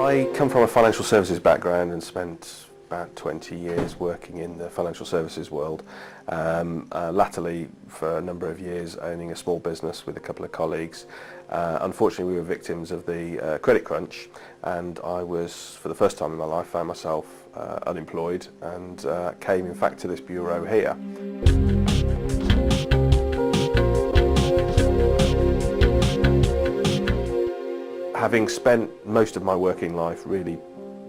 I come from a financial services background and spent about 20 years working in the financial services world. Latterly, for a number of years, owning a small business with a couple of colleagues. Unfortunately, we were victims of the credit crunch, and I was, for the first time in my life, found myself unemployed and came, in fact, to this bureau here. Having spent most of my working life really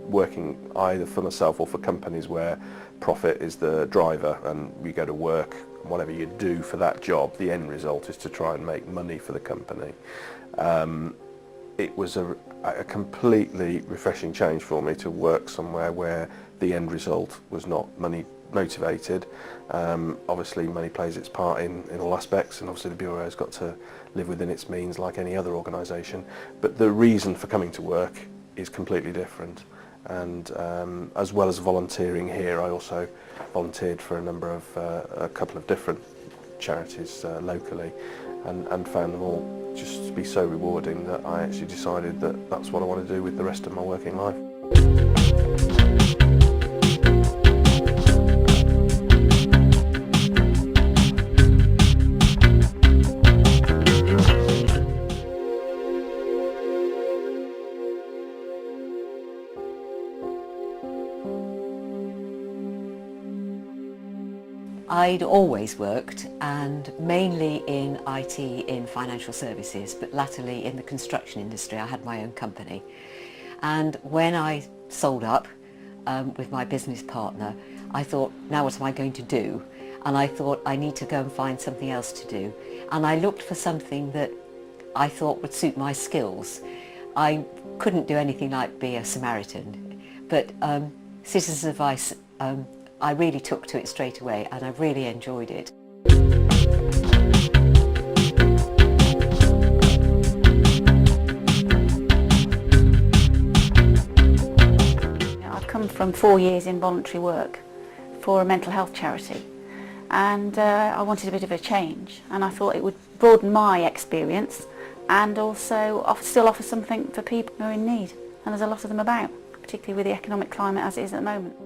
working either for myself or for companies where profit is the driver, and you go to work, whatever you do for that job, the end result is to try and make money for the company. It was a completely refreshing change for me to work somewhere where the end result was not money motivated. Obviously money plays its part in all aspects, and obviously the Bureau has got to live within its means like any other organisation, but the reason for coming to work is completely different. And as well as volunteering here, I also volunteered for a couple of different charities locally, and found them all just to be so rewarding that I actually decided that that's what I want to do with the rest of my working life. I'd always worked, and mainly in IT in financial services, but latterly in the construction industry. I had my own company, and when I sold up with my business partner, I thought, now what am I going to do? And I thought, I need to go and find something else to do, and I looked for something that I thought would suit my skills. I couldn't do anything like be a Samaritan, but Citizens Advice, I really took to it straight away, and I really enjoyed it. I've come from 4 years in voluntary work for a mental health charity, and I wanted a bit of a change, and I thought it would broaden my experience and also still offer something for people who are in need, and there's a lot of them about, particularly with the economic climate as it is at the moment.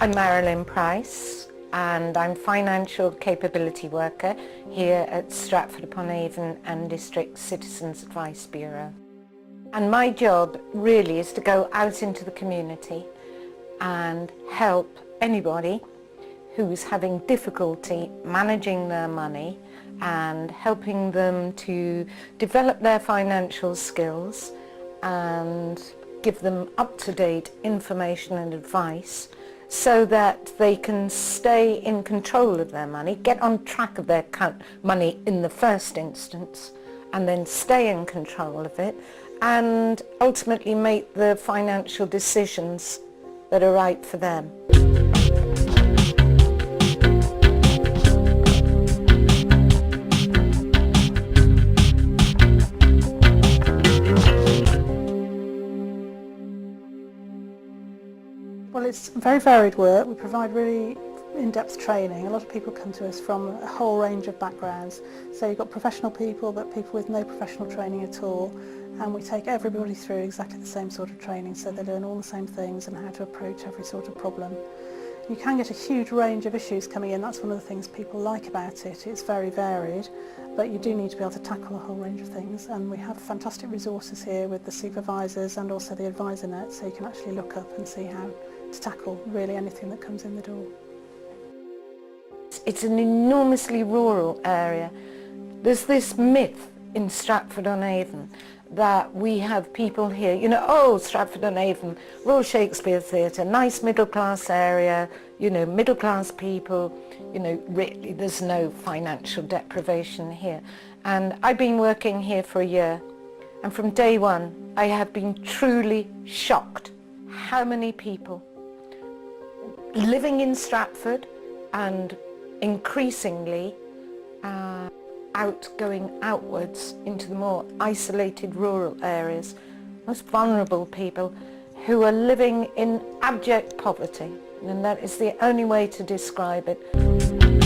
I'm Marilyn Price, and I'm Financial Capability Worker here at Stratford upon Avon and District Citizens Advice Bureau. And my job really is to go out into the community and help anybody who's having difficulty managing their money and helping them to develop their financial skills and give them up-to-date information and advice so that they can stay in control of their money, get on track of their money in the first instance, and then stay in control of it, and ultimately make the financial decisions that are right for them. Well, it's very varied work. We provide really in-depth training. A lot of people come to us from a whole range of backgrounds. So you've got professional people, but people with no professional training at all. And we take everybody through exactly the same sort of training, so they learn all the same things and how to approach every sort of problem. You can get a huge range of issues coming in. That's one of the things people like about it. It's very varied, but you do need to be able to tackle a whole range of things. And we have fantastic resources here with the supervisors and also the advisor net, so you can actually look up and see how to tackle really anything that comes in the door. It's an enormously rural area. There's this myth in Stratford on Avon that we have people here, you know, oh, Stratford on Avon, Royal Shakespeare Theatre, nice middle class area, you know, middle class people, you know, really there's no financial deprivation here. And I've been working here for a year, and from day one I have been truly shocked how many people living in Stratford and increasingly going outwards into the more isolated rural areas, most vulnerable people who are living in abject poverty, and that is the only way to describe it.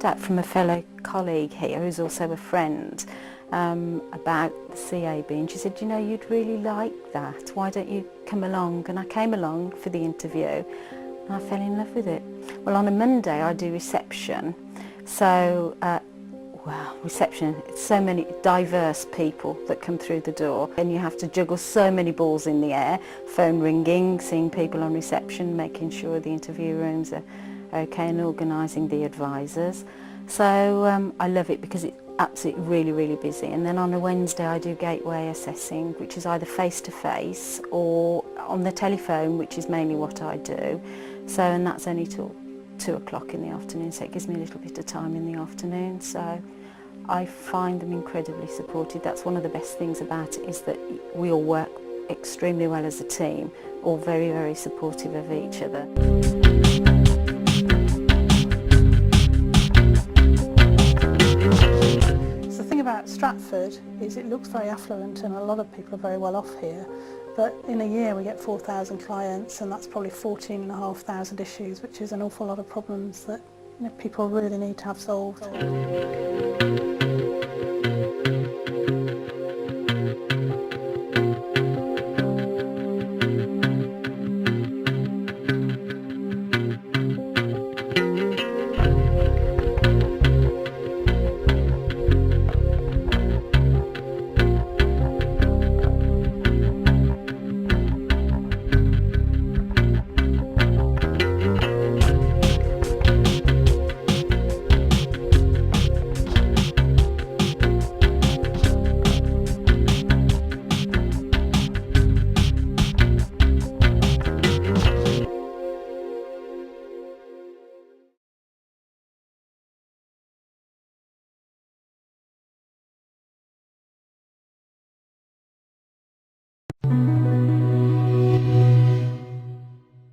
found out from a fellow colleague here who's also a friend about the CAB, and she said, you know, you'd really like that, why don't you come along? And I came along for the interview and I fell in love with it. Well, on a Monday I do reception, so reception, it's so many diverse people that come through the door, and you have to juggle so many balls in the air, phone ringing, seeing people on reception, making sure the interview rooms are okay, and organising the advisors. So I love it because it's absolutely really busy. And then on a Wednesday I do gateway assessing, which is either face-to-face or on the telephone, which is mainly what I do. So, and that's only till 2 o'clock in the afternoon, so it gives me a little bit of time in the afternoon. So I find them incredibly supportive. That's one of the best things about it, is that we all work extremely well as a team, all very supportive of each other. The thing about Stratford is it looks very affluent and a lot of people are very well off here, but in a year we get 4,000 clients, and that's probably 14,500 issues, which is an awful lot of problems that, you know, people really need to have solved.